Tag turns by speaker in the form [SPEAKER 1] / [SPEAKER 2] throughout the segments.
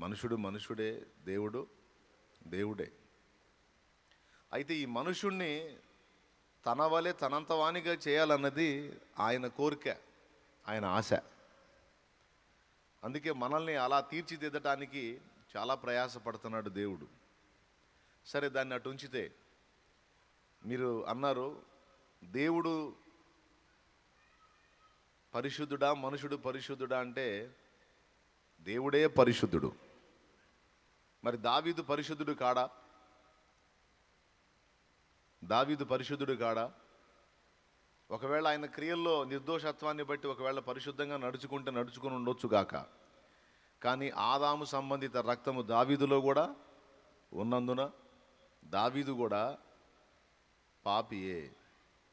[SPEAKER 1] మనుషుడు మనుషుడే, దేవుడు దేవుడే. అయితే ఈ మనుషుణ్ణి తన వలె తనంత వానిగా చేయాలన్నది ఆయన కోరిక, ఆయన ఆశ. అందుకే మనల్ని అలా తీర్చిదిద్దటానికి చాలా ప్రయాసపడుతున్నాడు దేవుడు. సరే, దాన్ని అటు ఉంచితే, మీరు అన్నారు దేవుడు పరిశుద్ధుడా మనుషుడు పరిశుద్ధుడా అంటే దేవుడే పరిశుద్ధుడు. మరి దావీదు పరిశుద్ధుడు కాడా? దావీదు పరిశుద్ధుడు కాడా? ఒకవేళ ఆయన క్రియల్లో నిర్దోషత్వాన్ని బట్టి ఒకవేళ పరిశుద్ధంగా నడుచుకుని ఉండొచ్చు గాక, కానీ ఆదాము సంబంధిత రక్తము దావీదులో కూడా ఉన్నందున దావీదు కూడా పాపియే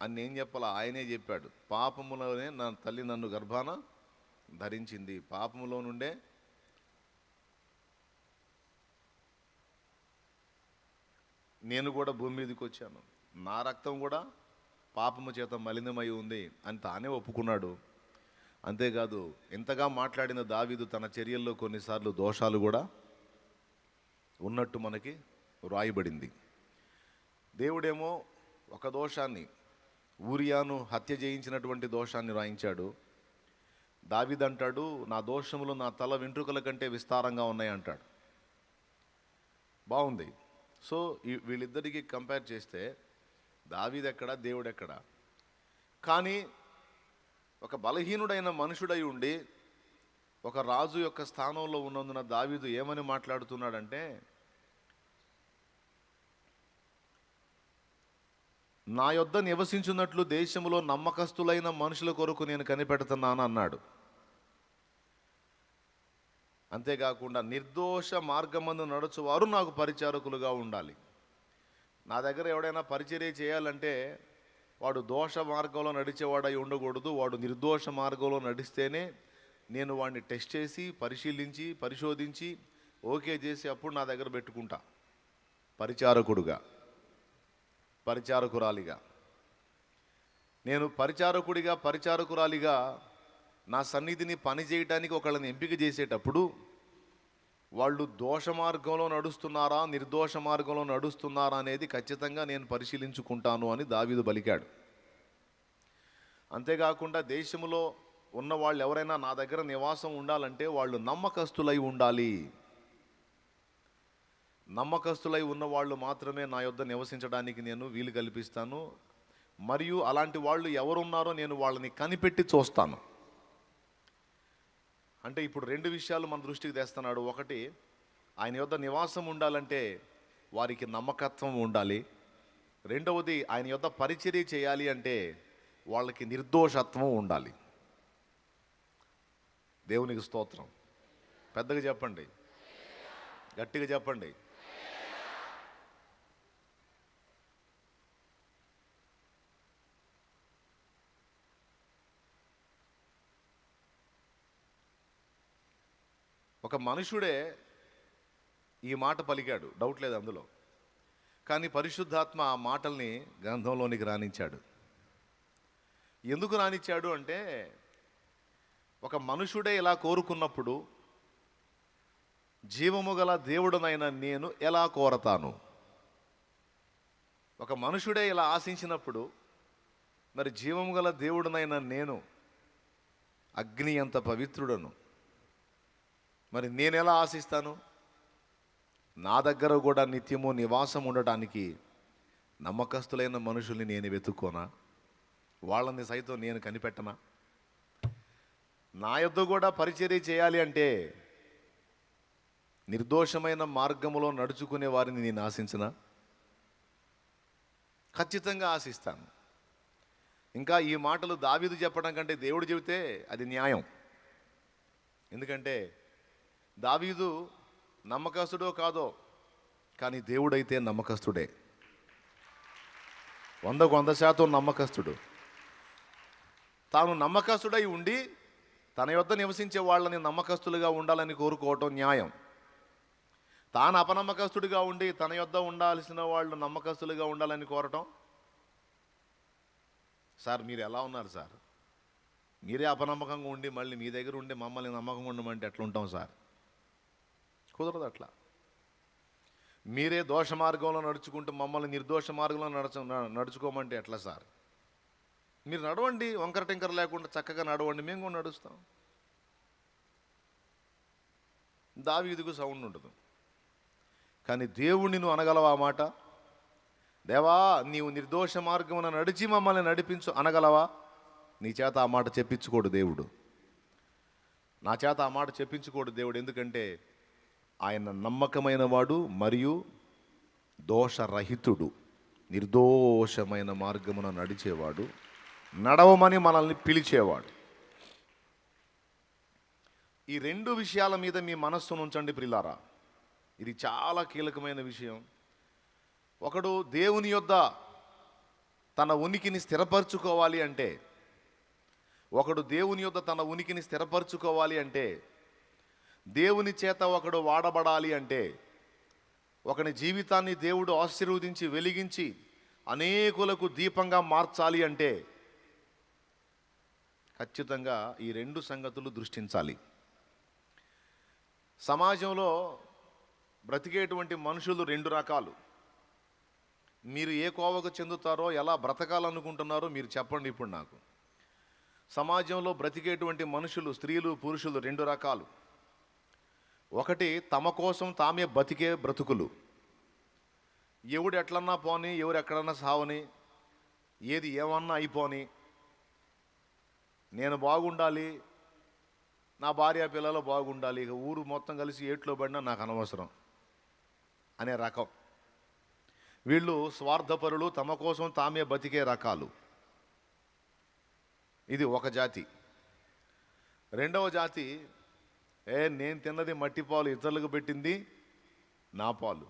[SPEAKER 1] అని ఏం చెప్పాలా? ఆయనే చెప్పాడు, పాపములోనే నా తల్లి నన్ను గర్భాన ధరించింది, పాపములో నుండే నేను కూడా భూమి మీదకి వచ్చాను, నా రక్తం కూడా పాపము చేత మలినమై ఉంది అని తానే ఒప్పుకున్నాడు. అంతేకాదు, ఇంతగా మాట్లాడిన దావీదు తన చర్యల్లో కొన్నిసార్లు దోషాలు కూడా ఉన్నట్టు మనకి వ్రాయబడింది. దేవుడేమో ఒక దోషాన్ని, ఊరియాను హత్య చేయించినటువంటి దోషాన్ని రాయించాడు. దావీదు అంటాడు, నా దోషములు నా తల వెంట్రుకల కంటే విస్తారంగా ఉన్నాయి అంటాడు. బాగుంది. సో వీళ్ళిద్దరికి కంపేర్ చేస్తే దావీదు ఎక్కడ, దేవుడు ఎక్కడ? కానీ ఒక బలహీనుడైన మనుషుడై ఉండి ఒక రాజు యొక్క స్థానంలో ఉన్నందున దావీదు ఏమని మాట్లాడుతున్నాడంటే, నా యొద్ద నివసించున్నట్లు దేశంలో నమ్మకస్తులైన మనుషుల కొరకు నేను కనిపెడుతున్నాను అన్నాడు. అంతేకాకుండా నిర్దోష మార్గమందు నడుచువారు నాకు పరిచారకులుగా ఉండాలి. నా దగ్గర ఎవడైనా పరిచర్య చేయాలంటే వాడు దోష మార్గంలో నడిచేవాడై ఉండకూడదు, వాడు నిర్దోష మార్గంలో నడిస్తేనే నేను వాడిని టెస్ట్ చేసి పరిశీలించి పరిశోధించి ఓకే చేసి అప్పుడు నా దగ్గర పెట్టుకుంటా, పరిచారకుడుగా పరిచారకురాలిగా. నేను పరిచారకురాలిగా నా సన్నిధిని పని చేయడానికి ఒకళ్ళని ఎంపిక చేసేటప్పుడు వాళ్ళు దోష మార్గంలో నడుస్తున్నారా నిర్దోష మార్గంలో నడుస్తున్నారా అనేది ఖచ్చితంగా నేను పరిశీలించుకుంటాను అని దావీదు పలికాడు. అంతేకాకుండా దేశంలో ఉన్న వాళ్ళు ఎవరైనా నా దగ్గర నివాసం ఉండాలంటే వాళ్ళు నమ్మకస్తులై ఉండాలి. నమ్మకస్తులై ఉన్న వాళ్ళు మాత్రమే నా యొద్ద నివసించడానికి నేను వీలు కల్పిస్తాను. మరియు అలాంటి వాళ్ళు ఎవరున్నారో నేను వాళ్ళని కనిపెట్టి చూస్తాను. అంటే ఇప్పుడు రెండు విషయాలు మన దృష్టికి తెస్తున్నాడు. ఒకటి, ఆయన యొద్ద నివాసం ఉండాలంటే వారికి నమ్మకత్వం ఉండాలి. రెండవది, ఆయన యొద్ద పరిచర్య చేయాలి అంటే వాళ్ళకి నిర్దోషత్వం ఉండాలి. దేవునికి స్తోత్రం. పెద్దగా చెప్పండి, గట్టిగా చెప్పండి. ఒక మనుషుడే ఈ మాట పలికాడు, డౌట్ లేదు అందులో. కానీ పరిశుద్ధాత్మ ఆ మాటల్ని గ్రంథంలోనికి రానిచ్చాడు. ఎందుకు రానిచ్చాడు అంటే, ఒక మనుషుడే ఇలా కోరుకున్నప్పుడు జీవము గల దేవుడనైన నేను ఎలా కోరతాను? ఒక మనుషుడే ఇలా ఆశించినప్పుడు మరి జీవము గల దేవుడనైన నేను అగ్ని అంత పవిత్రుడను, మరి నేను ఎలా ఆశిస్తాను? నా దగ్గర కూడా నిత్యము నివాసం ఉండటానికి నమ్మకస్తులైన మనుషుల్ని నేను వెతుక్కోనా? వాళ్ళని సైతం నేను కనిపెట్టనా? నా యొద్ద కూడా పరిచర్య చేయాలి అంటే నిర్దోషమైన మార్గములో నడుచుకునే వారిని నేను ఆశించనా? ఖచ్చితంగా ఆశిస్తాను. ఇంకా ఈ మాటలు దావీదు చెప్పడం కంటే దేవుడు చెబితే అది న్యాయం. ఎందుకంటే దావీదు నమ్మకస్తుడో కాదో, కానీ దేవుడైతే నమ్మకస్తుడే, 100% నమ్మకస్తుడు. తాను నమ్మకస్తుడై ఉండి తన యొద్ద నివసించే వాళ్ళని నమ్మకస్తులుగా ఉండాలని కోరుకోవటం న్యాయం. తాను అపనమ్మకస్తుడిగా ఉండి తన యొద్ద ఉండాల్సిన వాళ్ళు నమ్మకస్తులుగా ఉండాలని కోరటం, సార్ మీరు ఎలా ఉన్నారు సార్? మీరే అపనమ్మకంగా ఉండి మళ్ళీ మీ దగ్గర ఉండి మమ్మల్ని నమ్మకంగా ఉండమంటే ఎట్లా ఉంటాం సార్? కుదరదు అట్లా. మీరే దోష మార్గంలో నడుచుకుంటూ మమ్మల్ని నిర్దోష మార్గంలో నడుచుకోమంటే ఎట్లా సార్? మీరు నడవండి, వంకర టింకర లేకుండా చక్కగా నడవండి, మేము కూడా నడుస్తాం. దావీదుకు సౌండ్ ఉండదు, కానీ దేవుణ్ణి నువ్వు అనగలవా ఆ మాట? దేవా, నీవు నిర్దోష మార్గమున నడిచి మమ్మల్ని నడిపించు అనగలవా? నీ చేత ఆ మాట చెప్పించుకోడు దేవుడు, నా చేత ఆ మాట చెప్పించుకోడు దేవుడు. ఎందుకంటే ఆయన నమ్మకమైన వాడు మరియు దోషరహితుడు, నిర్దోషమైన మార్గమున నడిచేవాడు, నడవమని మనల్ని పిలిచేవాడు. ఈ రెండు విషయాల మీద మీ మనస్సును ఉంచండి ప్రిలారా. ఇది చాలా కీలకమైన విషయం. ఒకడు దేవుని యొద్ద తన ఉనికిని స్థిరపరచుకోవాలి అంటే, దేవుని చేత ఒకడు వాడబడాలి అంటే, ఒకని జీవితాన్ని దేవుడు ఆశీర్వదించి వెలిగించి అనేకులకు దీపంగా మార్చాలి అంటే ఖచ్చితంగా ఈ రెండు సంగతులు దృష్టించాలి. సమాజంలో బ్రతికేటువంటి మనుషులు రెండు రకాలు. మీరు ఏ కోవకు చెందుతారో, ఎలా బ్రతకాలనుకుంటున్నారో మీరు చెప్పండి ఇప్పుడు నాకు. సమాజంలో బ్రతికేటువంటి మనుషులు, స్త్రీలు పురుషులు రెండు రకాలు. ఒకటి తమ కోసం తామే బతికే బ్రతుకులు. ఎవడు ఎట్లన్నా పోని, ఎవరు ఎక్కడన్నా సావని, ఏది ఏమన్నా అయిపోని, నేను బాగుండాలి, నా భార్య పిల్లలు బాగుండాలి, ఇక ఊరు మొత్తం కలిసి ఏట్లో పడినా నాకు అనవసరం అనే రకం. వీళ్ళు స్వార్థపరులు, తమ కోసం తామే బతికే రకాలు. ఇది ఒక జాతి. రెండవ జాతి, నేను తిన్నది మట్టి పాలు, ఇతరులకు పెట్టింది నా పాలు,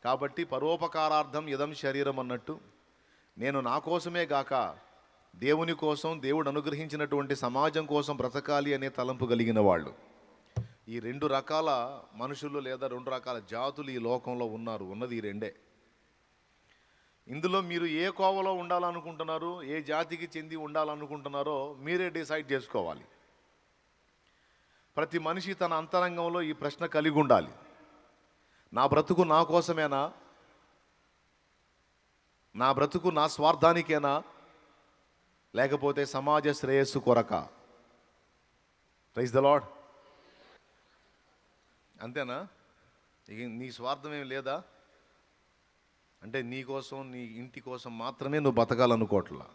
[SPEAKER 1] కాబట్టి పరోపకారార్థం ఇదం శరీరం అన్నట్టు నేను నా కోసమే గాక దేవుని కోసం, దేవుడు అనుగ్రహించినటువంటి సమాజం కోసం బ్రతకాలి అనే తలంపు కలిగిన వాళ్ళు. ఈ రెండు రకాల మనుషులు లేదా రెండు రకాల జాతులు ఈ లోకంలో ఉన్నది ఈ రెండే. ఇందులో మీరు ఏ కోవలో ఉండాలనుకుంటున్నారు, ఏ జాతికి చెంది ఉండాలనుకుంటున్నారో మీరే డిసైడ్ చేసుకోవాలి. ప్రతి మనిషి తన అంతరంగంలో ఈ ప్రశ్న కలిగి ఉండాలి. నా బ్రతుకు నా కోసమేనా? నా బ్రతుకు నా స్వార్థానికేనా? లేకపోతే సమాజ శ్రేయస్సు కొరక? Praise the lord. అంతేనా? నీ స్వార్థం ఏమి లేదా? అంటే నీ కోసం, నీ ఇంటి కోసం మాత్రమే నువ్వు బతకాలనుకోవట్లా.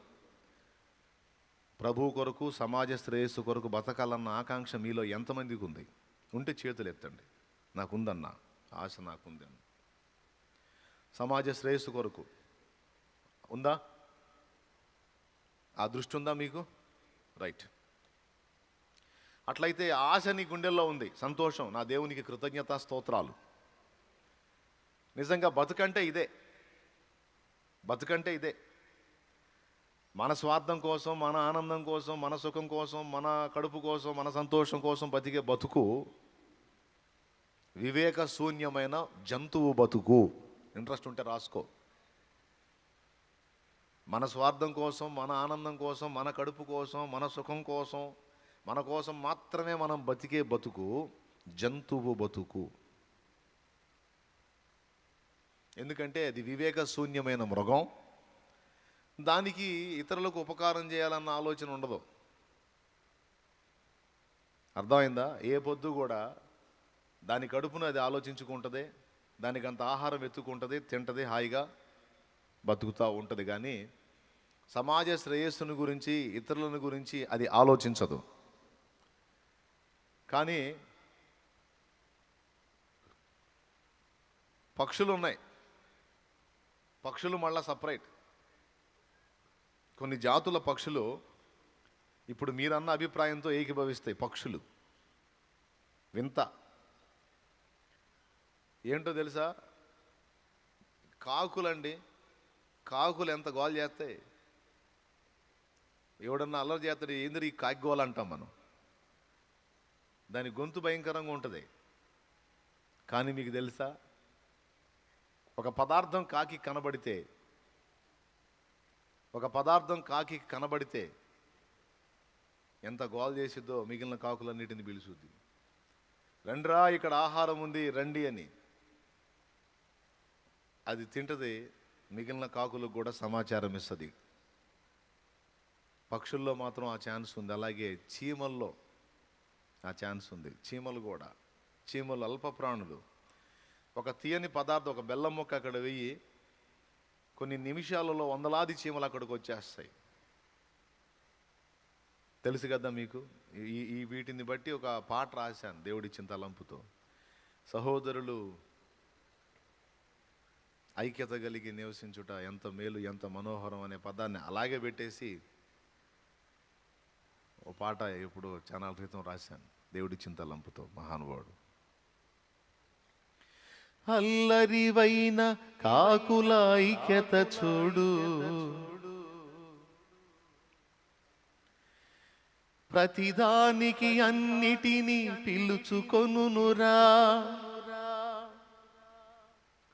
[SPEAKER 1] ప్రభువు కొరకు, సమాజ శ్రేయస్సు కొరకు బతకాలన్న ఆకాంక్ష మీలో ఎంతమందికి ఉంది? ఉంటే చేతులు ఎత్తండి. నాకుందన్న ఆశ, నాకుంది అన్న. సమాజ శ్రేయస్సు కొరకు ఉందా? ఆ దృష్టి ఉందా మీకు? రైట్. అట్లయితే ఆశ నీ గుండెల్లో ఉంది, సంతోషం. నా దేవునికి కృతజ్ఞతా స్తోత్రాలు. నిజంగా బతుకంటే ఇదే. మన స్వార్థం కోసం, మన ఆనందం కోసం, మన సుఖం కోసం, మన కడుపు కోసం, మన సంతోషం కోసం బతికే బతుకు వివేక శూన్యమైన జంతువు బతుకు. ఇంట్రెస్ట్ ఉంటే రాసుకో. మన స్వార్థం కోసం, మన ఆనందం కోసం, మన కడుపు కోసం, మన సుఖం కోసం, మన కోసం మాత్రమే మనం బతికే బతుకు జంతువు బతుకు. ఎందుకంటే అది వివేక శూన్యమైన మృగం. దానికి ఇతరులకు ఉపకారం చేయాలన్న ఆలోచన ఉండదు. అర్థమైందా? ఏ పొద్దు కూడా దాని కడుపును అది ఆలోచించుకుంటుంది, దానికి అంత ఆహారం ఎత్తుకుంటుంది, తింటుంది, హాయిగా బతుకుతూ ఉంటుంది. కానీ సమాజ శ్రేయస్సును గురించి, ఇతరులను గురించి అది ఆలోచించదు. కానీ పక్షులు ఉన్నాయి. పక్షులు మళ్ళా సపరేట్. కొన్ని జాతుల పక్షులు ఇప్పుడు మీరన్న అభిప్రాయంతో ఏకీభవిస్తాయి. పక్షులు వింత ఏంటో తెలుసా? కాకులండి. కాకులు ఎంత గోల్ చేస్తాయి. ఎవడన్నా అల్లరి చేస్తాడు, ఏందిరి ఈ కాకి గోల్ అంటాం మనం. దాని గొంతు భయంకరంగా ఉంటుంది. కానీ మీకు తెలుసా, ఒక పదార్థం కాకి కనబడితే ఎంత గోల్ చేసిద్దో మిగిలిన కాకులన్నిటిని పిలుచుద్ది. రండిరా ఇక్కడ ఆహారం ఉంది రండి అని. అది తింటది, మిగిలిన కాకులకు కూడా సమాచారం ఇస్తుంది. పక్షుల్లో మాత్రం ఆ ఛాన్స్ ఉంది, అలాగే చీమల్లో ఆ ఛాన్స్ ఉంది. చీమలు అల్ప ప్రాణులు. ఒక తీయని పదార్థం, ఒక బెల్లం ముక్క అక్కడ వెయ్యి, కొన్ని నిమిషాలలో వందలాది చీమలు అక్కడికి వచ్చేస్తాయి. తెలుసు కదా మీకు. ఈ వీటిని బట్టి ఒక పాట రాశాను దేవుడిచ్చిన తలంపుతో. సహోదరులు ఐక్యత కలిగి నివసించుట ఎంత మేలు ఎంత మనోహరం అనే పదాన్ని అలాగే పెట్టేసి ఓ పాట ఇప్పుడు చాలా క్రితం రాశాను దేవుడిచ్చిన తలంపుతో. మహానుభావుడు. అల్లరివైన కాకుల ఐక్యత చూడు, ప్రతిదానికి అన్నిటినీ పిలుచుకొనురా.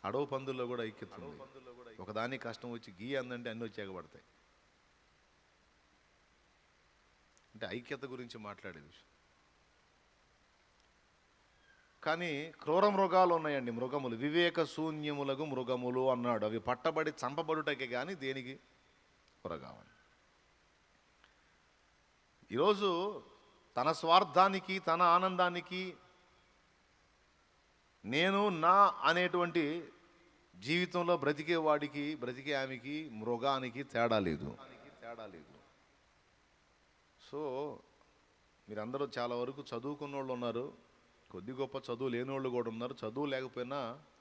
[SPEAKER 1] అడవు పందుల్లో కూడా ఐక్యత ఉంది. ఒకదానికి కష్టం వచ్చి గీ అందంటే అన్ని వచ్చి ఎగబడతాయి. అంటే ఐక్యత గురించి మాట్లాడే విషయం. కానీ క్రూర మృగాలు ఉన్నాయండి, మృగములు, వివేక శూన్యములకు మృగములు అన్నాడు. అవి పట్టబడి చంపబడుటకే కానీ దేనికి కొరగావని. ఈరోజు తన స్వార్థానికి తన ఆనందానికి నేను నా అనేటువంటి జీవితంలో బ్రతికేవాడికి బ్రతికే ఆమెకి మృగానికి తేడా లేదు. సో మీరందరూ చాలా వరకు చదువుకున్న వాళ్ళు ఉన్నారు, కొద్ది గొప్ప చదువు లేని వాళ్ళు కూడా ఉన్నారు. చదువు లేకపోయినా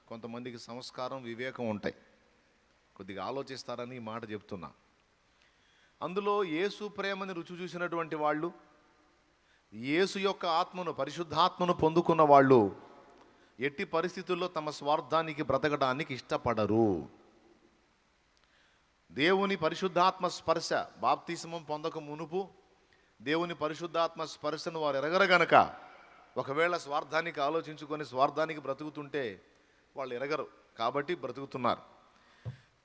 [SPEAKER 1] కొంతమందికి సంస్కారం వివేకం ఉంటాయి, కొద్దిగా ఆలోచిస్తారని ఈ మాట చెప్తున్నా. అందులో యేసు ప్రేమని రుచి చూసినటువంటి వాళ్ళు, యేసు యొక్క ఆత్మను పరిశుద్ధాత్మను పొందుకున్న వాళ్ళు ఎట్టి పరిస్థితుల్లో తమ స్వార్థానికి బ్రతకడానికి ఇష్టపడరు. దేవుని పరిశుద్ధాత్మ స్పర్శ, బాప్తిస్మం పొందక మునుపు దేవుని పరిశుద్ధాత్మ స్పర్శను వారు ఎరగరు. ఒకవేళ స్వార్థానికి ఆలోచించుకొని స్వార్థానికి బ్రతుకుతుంటే వాళ్ళు ఎరగరు కాబట్టి బ్రతుకుతున్నారు.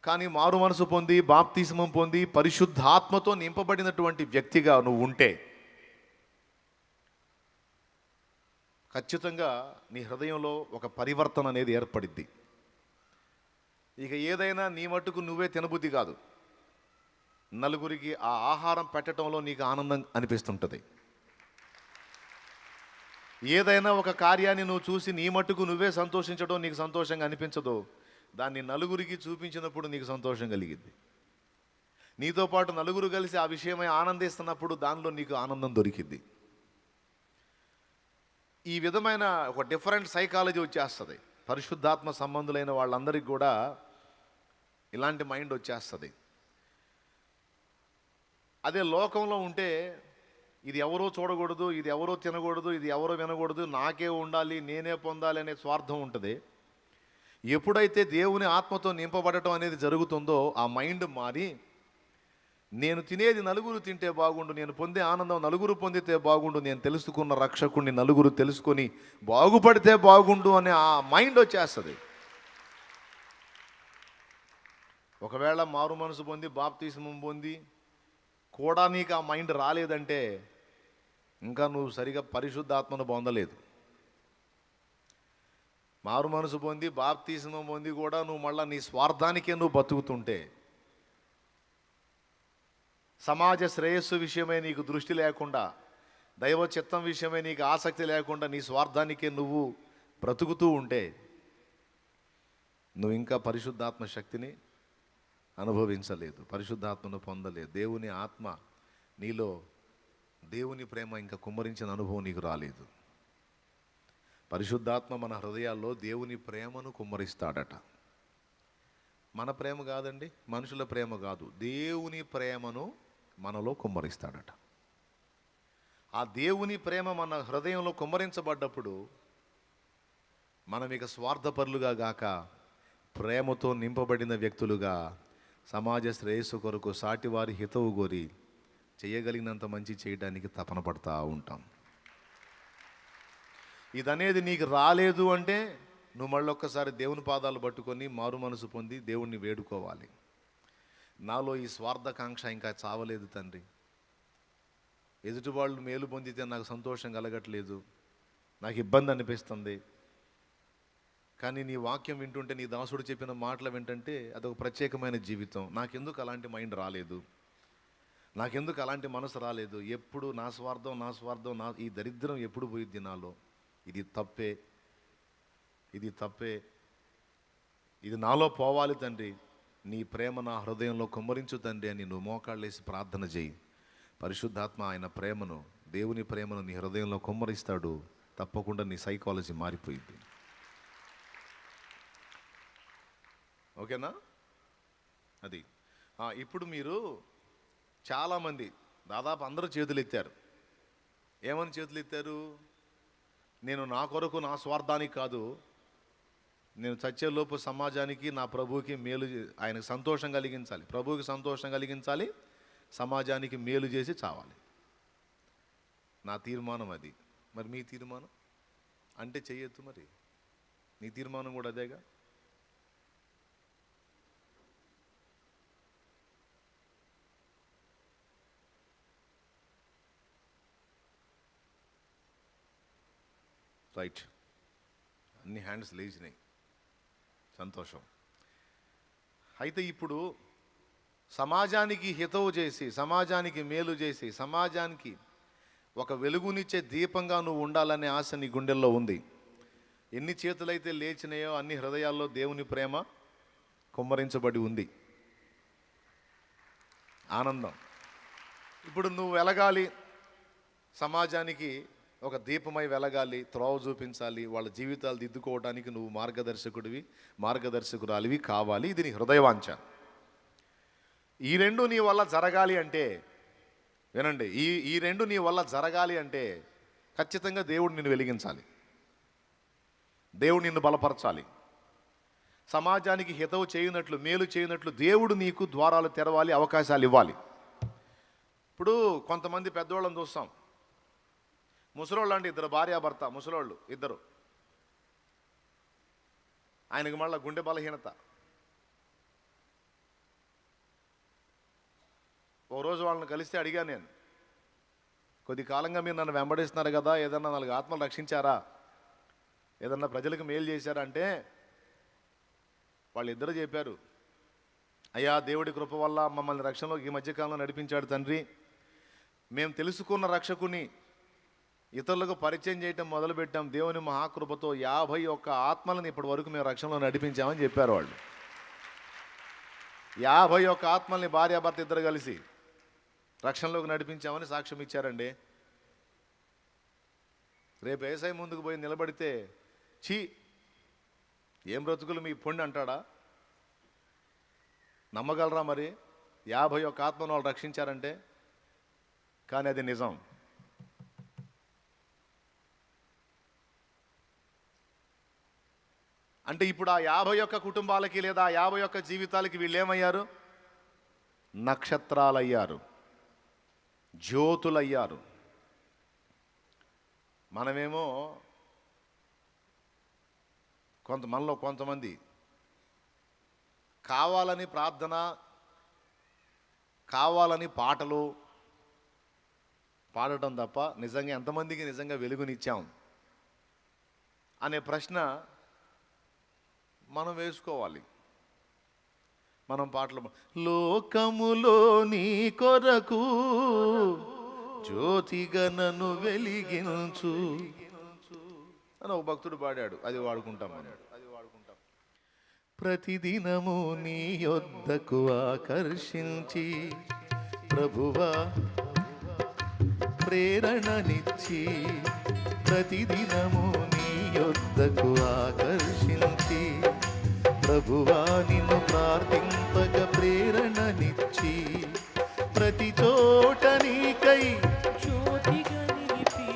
[SPEAKER 1] కానీ మారు మనసు పొంది బాప్తిస్మం పొంది పరిశుద్ధాత్మతో నింపబడినటువంటి వ్యక్తిగా నువ్వు ఉంటే ఖచ్చితంగా నీ హృదయంలో ఒక పరివర్తన అనేది ఏర్పడిద్ది. ఇక ఏదైనా నీ మట్టుకు నువ్వే తినబుద్ధి కాదు, నలుగురికి ఆ ఆహారం పెట్టడంలో నీకు ఆనందం అనిపిస్తుంటుంది. ఏదైనా ఒక కార్యాన్ని నువ్వు చూసి నీ మట్టుకు నువ్వే సంతోషించడం నీకు సంతోషంగా అనిపించదు, దాన్ని నలుగురికి చూపించినప్పుడు నీకు సంతోషం కలిగింది. నీతో పాటు నలుగురు కలిసి ఆ విషయమై ఆనందిస్తున్నప్పుడు దానిలో నీకు ఆనందం దొరికింది. ఈ విధమైన ఒక డిఫరెంట్ సైకాలజీ వచ్చేస్తుంది. పరిశుద్ధాత్మ సంబంధులైన వాళ్ళందరికీ కూడా ఇలాంటి మైండ్ వచ్చేస్తుంది. అదే లోకంలో ఉంటే ఇది ఎవరో చూడకూడదు, ఇది ఎవరో తినకూడదు, ఇది ఎవరో వినకూడదు, నాకే ఉండాలి, నేనే పొందాలి అనే స్వార్థం ఉంటుంది. ఎప్పుడైతే దేవుని ఆత్మతో నింపబడటం అనేది జరుగుతుందో ఆ మైండ్ మారి నేను తినేది నలుగురు తింటే బాగుండు, నేను పొందే ఆనందం నలుగురు పొందితే బాగుండు, నేను తెలుసుకున్న రక్షకుడిని నలుగురు తెలుసుకొని బాగుపడితే బాగుండు అనే ఆ మైండ్ వచ్చేస్తుంది. ఒకవేళ మారు మనసు పొంది బాప్తిస్మం పొంది కూడా నీకు ఆ మైండ్ రాలేదంటే ఇంకా నువ్వు సరిగా పరిశుద్ధాత్మను పొందలేదు. మారు మనసు పొంది బాప్తిస్మం పొంది కూడా నువ్వు మళ్ళీ నీ స్వార్థానికే నువ్వు బతుకుతుంటే, సమాజ శ్రేయస్సు విషయమై నీకు దృష్టి లేకుండా, దైవ చిత్తం విషయమై నీకు ఆసక్తి లేకుండా నీ స్వార్థానికే నువ్వు బ్రతుకుతూ ఉంటే నువ్వు ఇంకా పరిశుద్ధాత్మ శక్తిని అనుభవించలేదు, పరిశుద్ధాత్మను పొందలేదు. దేవుని ఆత్మ నీలో దేవుని ప్రేమ ఇంకా కుమ్మరించిన అనుభవం నీకు రాలేదు. పరిశుద్ధాత్మ మన హృదయాల్లో దేవుని ప్రేమను కుమ్మరిస్తాడట. మన ప్రేమ కాదండి, మనుషుల ప్రేమ కాదు, దేవుని ప్రేమను మనలో కుమ్మరిస్తాడట. ఆ దేవుని ప్రేమ మన హృదయంలో కుమ్మరించబడ్డప్పుడు మనం ఇక స్వార్థపరులుగా గాక ప్రేమతో నింపబడిన వ్యక్తులుగా సమాజ శ్రేయస్సు కొరకు సాటివారి హితవు కోరి చేయగలిగినంత మంచి చేయడానికి తపన పడతా ఉంటాం. ఇదనేది నీకు రాలేదు అంటే నువ్వు మళ్ళొక్కసారి దేవుని పాదాలు పట్టుకొని మారు మనసు పొంది దేవుణ్ణి వేడుకోవాలి. నాలో ఈ స్వార్థకాంక్ష ఇంకా చావలేదు తండ్రి, ఎదుటి వాళ్ళు మేలు పొందితే నాకు సంతోషం కలగట్లేదు, నాకు ఇబ్బంది అనిపిస్తుంది, కానీ నీ వాక్యం వింటుంటే, నీ దాసుడు చెప్పిన మాటలు వింటుంటే అదొక ప్రత్యేకమైన జీవితం. నాకెందుకు అలాంటి మైండ్ రాలేదు, నాకెందుకు అలాంటి మనసు రాలేదు, ఎప్పుడు నా స్వార్థం నా స్వార్థం, నా ఈ దరిద్రం ఎప్పుడు పోయిద్ది నాలో, ఇది తప్పే, ఇది తప్పే, ఇది నాలో పోవాలి తండ్రి, నీ ప్రేమ నా హృదయంలో కుమ్మరించు తండ్రి అని నువ్వు మోకాళ్ళేసి ప్రార్థన చేయి. పరిశుద్ధాత్మ ఆయన ప్రేమను, దేవుని ప్రేమను నీ హృదయంలో కుమ్మరిస్తాడు. తప్పకుండా నీ సైకాలజీ మారిపోయింది. ఓకేనా? అది ఇప్పుడు మీరు చాలామంది, దాదాపు అందరూ చేతులు ఎత్తారు. ఏమని చేతులు ఎత్తారు? నేను నా కొరకు నా స్వార్థానికి కాదు, నేను చచ్చేలోపు సమాజానికి, నా ప్రభువుకి మేలు, ఆయనకు సంతోషం కలిగించాలి, ప్రభువుకి సంతోషం కలిగించాలి, సమాజానికి మేలు చేసి చావాలి. నా తీర్మానం అది. మరి మీ తీర్మానం అంటే చెయ్యొద్దు. మరి నీ తీర్మానం కూడా అదేగా. రైట్, అన్ని హ్యాండ్స్ లేచినాయి, సంతోషం. అయితే ఇప్పుడు సమాజానికి హితవు చేసి, సమాజానికి మేలు చేసి, సమాజానికి ఒక వెలుగునిచ్చే దీపంగా నువ్వు ఉండాలనే ఆశ నీ గుండెల్లో ఉంది. ఎన్ని చేతులైతే లేచినాయో అన్ని హృదయాల్లో దేవుని ప్రేమ కుమ్మరించబడి ఉంది. ఆనందం. ఇప్పుడు నువ్వు వెలగాలి, సమాజానికి ఒక దీపమై వెలగాలి, త్రోవ చూపించాలి, వాళ్ళ జీవితాలు దిద్దుకోవడానికి నువ్వు మార్గదర్శకుడివి, మార్గదర్శకురాలివి కావాలి. ఇది నీ హృదయవాంఛ. ఈ రెండు నీ వల్ల జరగాలి అంటే, వినండి, ఈ రెండు నీ వల్ల జరగాలి అంటే ఖచ్చితంగా దేవుడు నిన్ను వెలిగించాలి, దేవుడు నిన్ను బలపరచాలి, సమాజానికి హితవు చేయనట్లు, మేలు చేయనట్లు దేవుడు నీకు ద్వారాలు తెరవాలి, అవకాశాలు ఇవ్వాలి. ఇప్పుడు కొంతమంది పెద్దవాళ్ళని చూస్తాం, ముసలోళ్ళు అంటే ఇద్దరు, భార్యాభర్త ముసలోళ్ళు ఇద్దరు, ఆయనకి మళ్ళీ గుండె బలహీనత. ఓ రోజు వాళ్ళని కలిస్తే అడిగా నేను, కొద్ది కాలంగా మీరు నన్ను వెంబడిస్తున్నారు కదా, ఏదన్నా 4 ఆత్మలు రక్షించారా, ఏదన్నా ప్రజలకు మేలు చేశారా అంటే వాళ్ళిద్దరూ చెప్పారు, అయ్యా దేవుడి కృప వల్ల మమ్మల్ని రక్షణలోకి ఈ మధ్యకాలంలో నడిపించాడు తండ్రి, మేము తెలుసుకున్న రక్షకుని ఇతరులకు పరిచయం చేయటం మొదలుపెట్టాం, దేవుని మహాకృపతో 51 ఆత్మలను ఇప్పటి వరకు మేము రక్షణలో నడిపించామని చెప్పారు వాళ్ళు. 51 ఆత్మల్ని భార్యాభర్త ఇద్దరు కలిసి రక్షణలోకి నడిపించామని సాక్ష్యం ఇచ్చారండి. రేపు ఏసై ముందుకు పోయి నిలబడితే, చీ ఏం బ్రతుకులు మీ పొండి అంటాడా? నమ్మగలరా? మరి 51 ఆత్మను వాళ్ళు రక్షించారంటే. కానీ అది నిజం. అంటే ఇప్పుడు ఆ 51 కుటుంబాలకి లేదా 51 జీవితాలకి వీళ్ళు ఏమయ్యారు? నక్షత్రాలయ్యారు, జ్యోతులయ్యారు. మనమేమో మనలో కొంతమంది కావాలని ప్రార్థన, కావాలని పాటలు పాడటం తప్ప నిజంగా ఎంతమందికి నిజంగా వెలుగునిచ్చాం అనే ప్రశ్న మనం వేసుకోవాలి. మనం పాటలు, లోకములో నీ కొరకు జ్యోతిగా నన్ను వెలిగించు అని ఒక భక్తుడు పాడాడు, అది వాడుకుంటాం. ప్రతిదినము నీ యొద్దకు ఆకర్షించి ప్రభువా ప్రేరణనిచ్చి, ప్రతిదినము నీ యొద్దకు ఆకర్షించి ప్రభువా నిన్ను ప్రార్థింపగ ప్రేరణనిచ్చి, ప్రతి చోట నీకై జ్యోతిగా నిలిపి,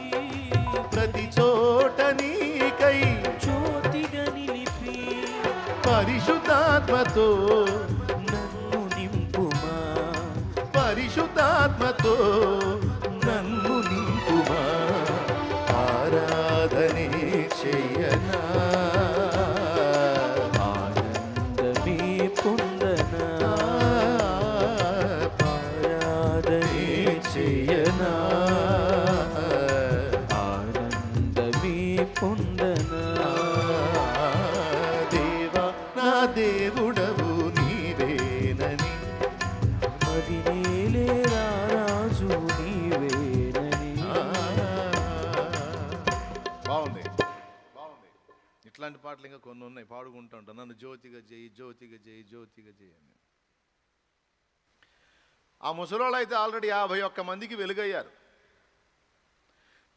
[SPEAKER 1] ప్రతి చోట నీకై జ్యోతిగా నిలిపి, పరిశుద్ధాత్మతో నన్ను నింపుమా, పరిశుద్ధాత్మతో నన్ను నింపుమా, ఆరాధనే చెయ్యనా, ఆనందమే పొందనా, ఆరాధనే చెయ్యనా, ఆనందమే దేవుడవు నీవేనని,
[SPEAKER 2] మదినేలేరా రాజు నీవేనని.
[SPEAKER 1] బాగుంది బాగుంది. ఇట్లాంటి పాటలు ఇంకా కొన్ని ఉన్నాయి, పాడుకుంటూ ఉంటాను. నన్ను జ్యోతిగా చేయి, జ్యోతిగా చేయి, జ్యోతిగా చేయి అని. ఆ ముసలోళ్ళు అయితే ఆల్రెడీ 51 మందికి వెలుగయ్యారు.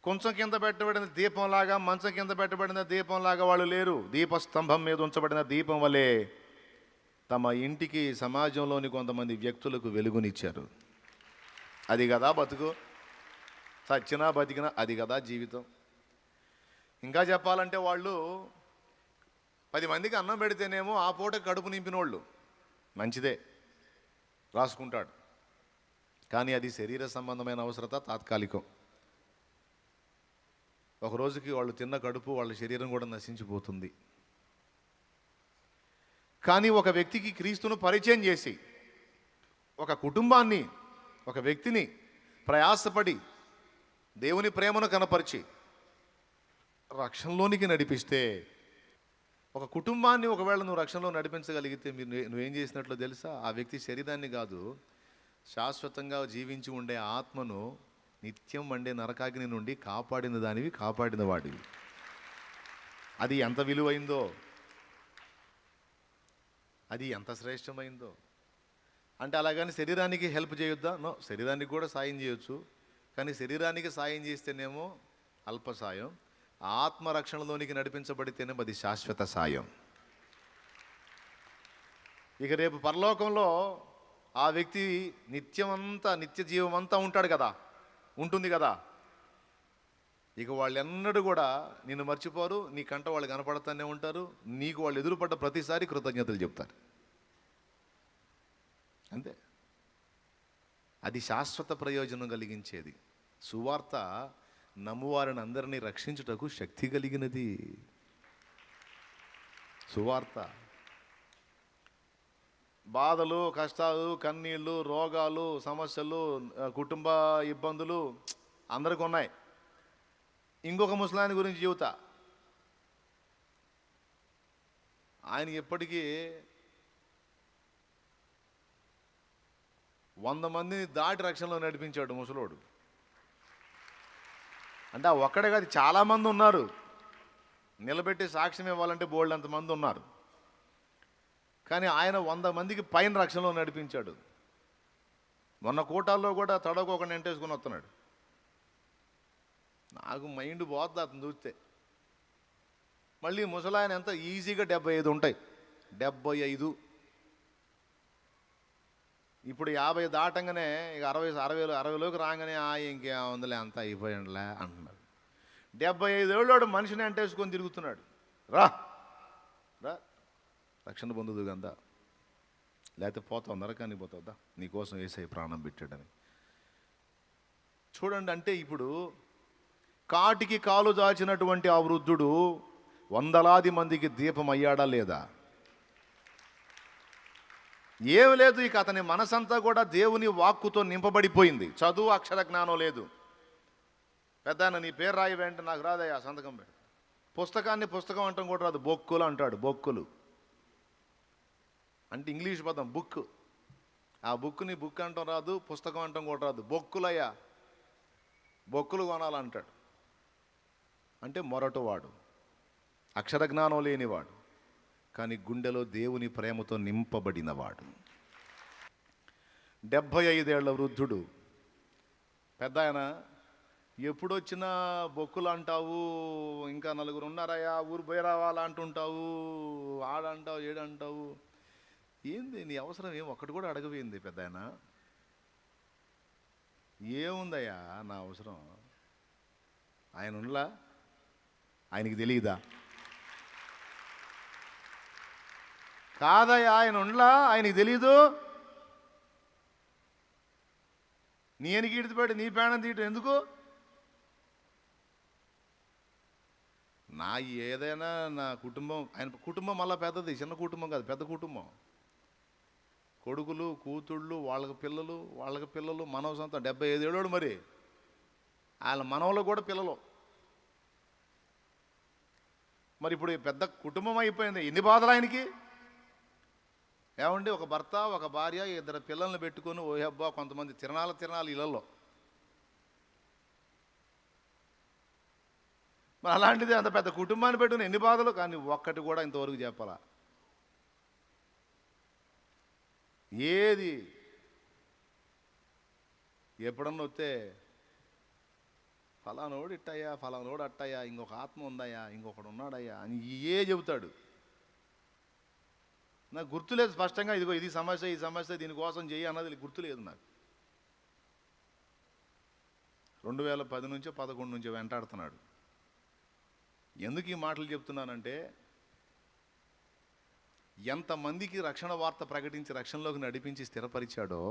[SPEAKER 1] కొంచెం కింద పెట్టబడిన దీపంలాగా, మంచం కింద పెట్టబడిన దీపంలాగా వాళ్ళు లేరు. దీపస్తంభం మీద ఉంచబడిన దీపం వలె తమ ఇంటికి, సమాజంలోని కొంతమంది వ్యక్తులకు వెలుగునిచ్చారు. అది కదా బతుకు. చచ్చినా బతికినా అది కదా జీవితం. ఇంకా చెప్పాలంటే వాళ్ళు 10 మందికి అన్నం పెడితేనేమో ఆ పూట కడుపు నింపినోళ్ళు, మంచిదే రాసుకుంటాడు. కానీ అది శరీర సంబంధమైన అవసరత, తాత్కాలికం. ఒక రోజుకి వాళ్ళు తిన్న కడుపు, వాళ్ళ శరీరం కూడా నశించిపోతుంది. కానీ ఒక వ్యక్తికి క్రీస్తును పరిచయం చేసి, ఒక కుటుంబాన్ని, ఒక వ్యక్తిని ప్రయాసపడి దేవుని ప్రేమను కనపరిచి రక్షణలోనికి నడిపిస్తే, ఒక కుటుంబాన్ని ఒకవేళ నువ్వు రక్షణలో నడిపించగలిగితే నువ్వేం చేసినట్లు తెలుసా? ఆ వ్యక్తి శరీరాన్ని కాదు, శాశ్వతంగా జీవించి ఉండే ఆత్మను నిత్యం వండే నరకాగ్ని నుండి కాపాడిన దానివి, కాపాడిన వాడివి. అది ఎంత విలువైందో, అది ఎంత శ్రేష్టమైందో. అంటే అలాగని శరీరానికి హెల్ప్ చేయొద్దా? నో, శరీరానికి కూడా సాయం చేయొచ్చు. కానీ శరీరానికి సాయం చేస్తేనేమో అల్ప సాయం, ఆత్మరక్షణలోనికి నడిపించబడితేనే అది శాశ్వత సాయం. ఇక రేపు పరలోకంలో ఆ వ్యక్తి నిత్యమంతా, నిత్య జీవం అంతా ఉంటాడు కదా, ఉంటుంది కదా. ఇక వాళ్ళు ఎన్నడూ కూడా నిన్ను మర్చిపోరు, నీ కంట వాళ్ళు కనపడుతూనే ఉంటారు. నీకు వాళ్ళు ఎదురుపడ్డ ప్రతిసారి కృతజ్ఞతలు చెప్తారు. అంతే. అది శాశ్వత ప్రయోజనం కలిగించేది. సువార్త నమ్మువారిని అందరినీ రక్షించుటకు శక్తి కలిగినది. సువార్త బాధలు, కష్టాలు, కన్నీళ్ళు, రోగాలు, సమస్యలు, కుటుంబ ఇబ్బందులు అందరికీ ఉన్నాయి. ఇంకొక ముసలాయన గురించి చెబుతా. ఆయన ఎప్పటికీ 100 మందిని దాటి రక్షణలో నడిపించాడు ముసలోడు. అంటే ఆ ఒక్కడే కాదు, చాలామంది ఉన్నారు. నిలబెట్టి సాక్ష్యం ఇవ్వాలంటే బోల్డ్ అంతమంది ఉన్నారు. కానీ ఆయన 100 మందికి పైన రక్షణలో నడిపించాడు. మొన్న కోటాల్లో కూడా తడవకోకుండా ఎంటేసుకుని వస్తున్నాడు. నాకు మైండ్ పోద్ది అతను చూస్తే. మళ్ళీ ముసలాయన ఎంత ఈజీగా 75 ఉంటాయి. 75. ఇప్పుడు 50 దాటంగానే ఇక 60లోకి రాగానే ఇంకేముందిలే అంత అయిపోయాడులే అంటున్నాడు. 75 ఏళ్ళోడు మనిషిని అంటేసుకొని తిరుగుతున్నాడు. రా రా రక్షణ పొందుదు కదా, లేకపోతే పోతావు, నరకానికి పోతావుదా, నీకోసం యేసయ్య ప్రాణం పెట్టాడని. చూడండి, అంటే ఇప్పుడు కాటికి కాలు దాచినటువంటి ఆ వృద్ధుడు వందలాది మందికి దీపం అయ్యాడా లేదా? ఏమి లేదు. ఇక అతని మనసంతా కూడా దేవుని వాక్కుతో నింపబడిపోయింది. చదువు, అక్షర జ్ఞానం లేదు. పెద్దాయన నీ పేరు రాయి వెంట, నాకు రాదయ్యా సంతకం పెట్టు. పుస్తకాన్ని పుస్తకం అంటాం కూడా రాదు, బొక్కులు అంటాడు. బొక్కులు అంటే ఇంగ్లీష్ పదం బుక్. ఆ బుక్ని బుక్ అంటాం రాదు, పుస్తకం అంటాం కూడా రాదు. బొక్కులయ్యా, బొక్కులు కొనాలంటాడు. అంటే మొరటువాడు, అక్షర జ్ఞానం లేనివాడు, కానీ గుండెలో దేవుని ప్రేమతో నింపబడినవాడు. 75 ఏళ్ల వృద్ధుడు. పెద్ద ఆయన, ఎప్పుడొచ్చినా బొక్కులు అంటావు, ఇంకా 4 ఉన్నారయ్యా, ఊరు పోయి రావాలా అంటుంటావు, ఆడంటావు, ఏడంటావు, ఏంది నీ అవసరం? ఏం ఒక్కటి కూడా అడగపోయింది పెద్ద ఆయన. ఏముందయ్యా నా అవసరం? ఆయన ఉండలా? ఆయనకి తెలియదా? కాదయ్యా, ఆయన ఉండలా, ఆయనకి తెలీదు. నేను గీడిచిపెట్టి నీ ప్రాణం తీయటం ఎందుకు? నా ఏదైనా నా కుటుంబం, ఆయన కుటుంబం మళ్ళీ పెద్దది, చిన్న కుటుంబం కాదు, పెద్ద కుటుంబం. కొడుకులు, కూతుళ్ళు, వాళ్ళకి పిల్లలు, మనవ సొంతం 75 ఏళ్ళోడు. మరి వాళ్ళ మనవలు కూడా పిల్లలు. మరి ఇప్పుడు పెద్ద కుటుంబం అయిపోయింది. ఎన్ని బాధలు ఆయనకి? ఏమండి, ఒక భర్త ఒక భార్య ఇద్దరు పిల్లల్ని పెట్టుకొని ఓ హబ్బా కొంతమంది తిరణాలు ఇళ్ళల్లో. మరి అలాంటిది అంత పెద్ద కుటుంబాన్ని పెట్టుకుని ఎన్ని బాధలు, కానీ ఒక్కటి కూడా ఇంతవరకు చెప్పాలా. ఏది ఎప్పుడన్నా వస్తే ఫలానోడు ఇట్టయ్యా, ఫలానోడు అట్టయ్యా, ఇంకొక ఆత్మ ఉందయ్యా, ఇంకొకడు ఉన్నాడయ్యా అని చెబుతాడు. నాకు గుర్తులేదు స్పష్టంగా, ఇదిగో ఇది సమస్య, ఈ సమస్య, దీనికోసం చెయ్యి అన్నది గుర్తులేదు నాకు. 2010 నుంచో 11 నుంచో వెంటాడుతున్నాడు. ఎందుకు ఈ మాటలు చెప్తున్నానంటే, ఎంతమందికి రక్షణ వార్త ప్రకటించి రక్షణలోకి నడిపించి స్థిరపరిచాడో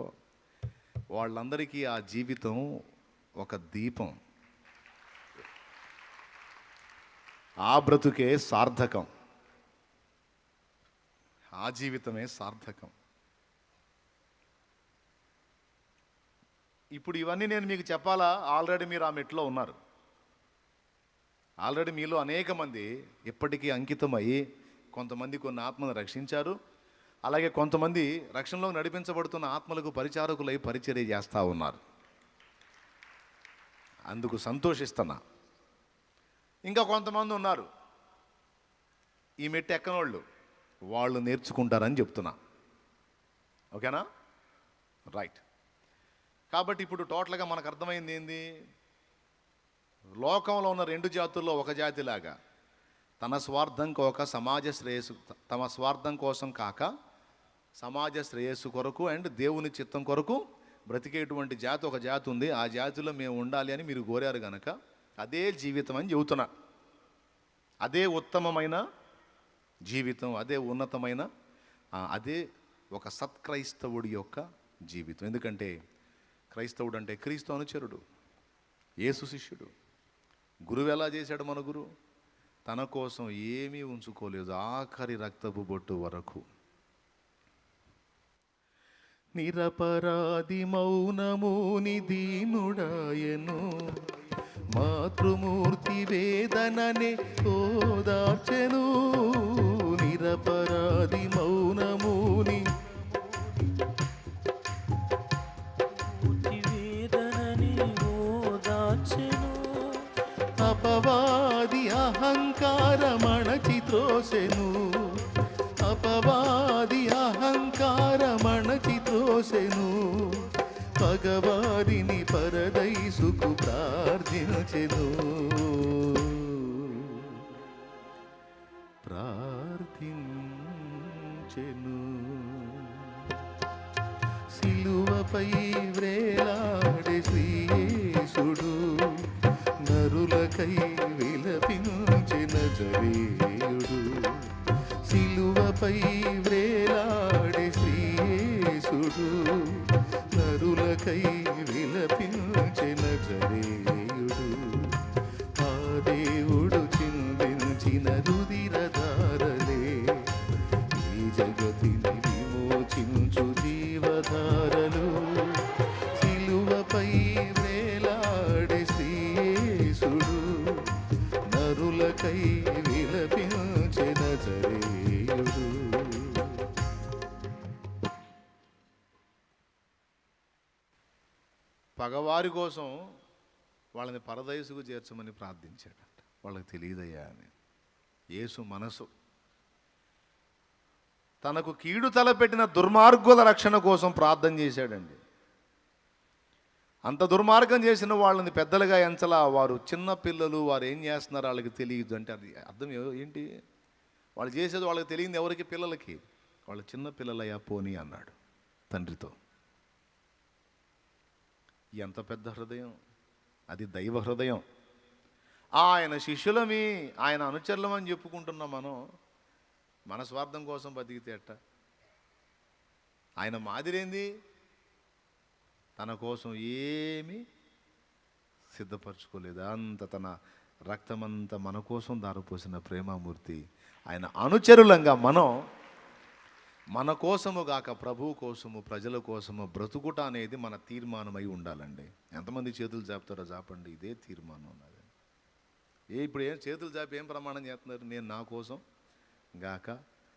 [SPEAKER 1] వాళ్ళందరికీ ఆ జీవితం ఒక దీపం, ఆ బ్రతుకే సార్థకం, ఆ జీవితమే సార్థకం. ఇప్పుడు ఇవన్నీ నేను మీకు చెప్పాలా? ఆల్రెడీ మీరు ఆ మెట్లో ఉన్నారు. ఆల్రెడీ మీలో అనేక మంది ఇప్పటికీ అంకితమై కొంతమంది కొన్ని ఆత్మను రక్షించారు. అలాగే కొంతమంది రక్షణలో నడిపించబడుతున్న ఆత్మలకు పరిచారకులై పరిచర్య చేస్తూ ఉన్నారు. అందుకు సంతోషిస్తున్నా. ఇంకా కొంతమంది ఉన్నారు ఈ మెట్టు ఎక్కనోళ్ళు, వాళ్ళు నేర్చుకుంటారని చెప్తున్నా. ఓకేనా? రైట్. కాబట్టి ఇప్పుడు టోటల్గా మనకు అర్థమైంది ఏంది? లోకంలో ఉన్న రెండు జాతుల్లో ఒక జాతిలాగా తన స్వార్థం కోక సమాజ శ్రేయస్సు, తమ స్వార్థం కోసం కాక సమాజ శ్రేయస్సు కొరకు అండ్ దేవుని చిత్తం కొరకు బ్రతికేటువంటి జాతి ఒక జాతి ఉంది. ఆ జాతిలో మేము ఉండాలి అని మీరు కోరారు కనుక అదే జీవితం అని చెబుతున్నా. అదే ఉత్తమమైన జీవితం, అదే ఉన్నతమైన, అదే ఒక సత్క్రైస్తవుడి యొక్క జీవితం. ఎందుకంటే క్రైస్తవుడు అంటే క్రీస్తు అనుచరుడు, యేసు శిష్యుడు. గురువు ఎలా చేశాడు? మన గురువు తన కోసం ఏమీ ఉంచుకోలేదు, ఆఖరి రక్తపు బొట్టు వరకు. నిరపరాధి మౌనముని దీనుడాయను, మాతృమూర్తి వేదననే ఓదార్చెను. నిరపరాధి మౌనముని
[SPEAKER 2] వేదనని ఓదార్చెను.
[SPEAKER 1] అపవాది అహంకారమణచి త్రోసెను, అపవాది అహంకారమణచి త్రోసెను. పగవారిని పరదైసుకు ప్రార్థించెను, ప్రార్థించెను. సిలువపై వ్రేలాడే శ్రీయేసుడు, నరులకై విలపించిన నజరేయుడు. సిలువపై వ్రేలాడే శ్రీయేసుడు, నరులకై విలపించిన నజరేయుడు. ఆ దేవుడు చిందించిన రుధిరధారలే ఈ జగతిని విమోచించు జీవధారలు. సిలువపై వేలాడే శ్రీయేసుడు, నరులకై విలపించె నజరేయుడు. పగవారి కోసం వాళ్ళని పరదైసుకు చేర్చమని ప్రార్థించాడట. వాళ్ళకి తెలియదయ్యా అని. యేసు మనసు తనకు కీడు తలపెట్టిన దుర్మార్గుల రక్షణ కోసం ప్రార్థన చేశాడండి. అంత దుర్మార్గం చేసిన వాళ్ళని పెద్దలుగా ఎంచలా, వారు చిన్న పిల్లలు, వారు ఏం చేస్తున్నారు వాళ్ళకి తెలియదు అంటే అది అర్థం ఏంటి? వాళ్ళు చేసేది వాళ్ళకి తెలియదు ఎవరికి? పిల్లలకి. వాళ్ళు చిన్న పిల్లలయ్యా పోనీ అన్నాడు తండ్రితో. ఎంత పెద్ద హృదయం అది! దైవ హృదయం. ఆయన శిష్యులమి, ఆయన అనుచరులమని చెప్పుకుంటున్నాం మనం. మన స్వార్థం కోసం బతికితే అట్ట? ఆయన మాదిరేంది? తన కోసం ఏమీ సిద్ధపరచుకోలేదు. అంత తన రక్తమంతా మన కోసం దారపోసిన ప్రేమామూర్తి. ఆయన అనుచరులంగా మనం మన కోసము గాక ప్రభువు కోసము, ప్రజల కోసము బ్రతుకుట అనేది మన తీర్మానమై ఉండాలండి. ఎంతమంది చేతులు జాపుతారో జాపండి, ఇదే తీర్మానం ఉన్నది. ఇప్పుడు ఏం చేతులు జాపి ఏం ప్రమాణం చేస్తున్నారు? నేను నా కోసం గాక,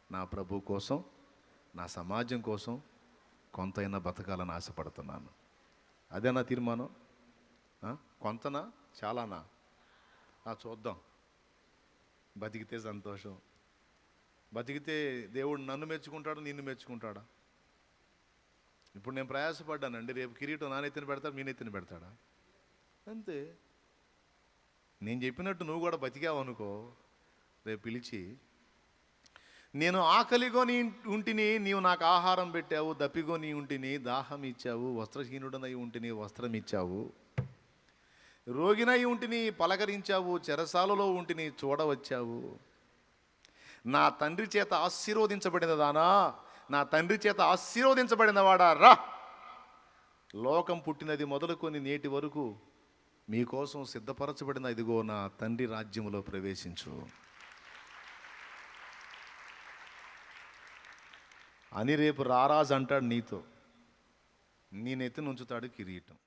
[SPEAKER 1] నా ప్రభు కోసం నా సమాజం కోసం కొంతైనా బతకాలని ఆశపడుతున్నాను. అదే నా తీర్మానం. కొంతనా చాలానా చూద్దాం. బతికితే సంతోషం. బతికితే దేవుడు నన్ను మెచ్చుకుంటాడు, నిన్ను మెచ్చుకుంటాడా? ఇప్పుడు నేను ప్రయాసపడ్డానండి, రేపు కిరీటం నా నెత్తిన పెడతాడు, మీ నెత్తిన పెడతాడా? అంతే. నేను చెప్పినట్టు నువ్వు కూడా బతికావు అనుకో, రేపు పిలిచి నేను ఆకలిగొని ఉంటిని, నీవు నాకు ఆహారం పెట్టావు, దప్పిగొని ఉంటిని, దాహం ఇచ్చావు, వస్త్రహీనుడనై ఉంటిని, వస్త్రం ఇచ్చావు, రోగినై ఉంటిని, పలకరించావు, చెరసాలలో ఉంటిని, చూడవచ్చావు. నా తండ్రి చేత ఆశీర్వదించబడిన దానా, నా తండ్రి చేత ఆశీర్వదించబడిన వాడా, రా, లోకం పుట్టినది మొదలుకొని నేటి వరకు మీకోసం సిద్ధపరచబడిన ఇదిగో నా తండ్రి రాజ్యములో ప్రవేశించు అని రేపు రారాజు అంటాడు నీతో. నీ నెత్తిన ఉంచుతాడు కిరీటం.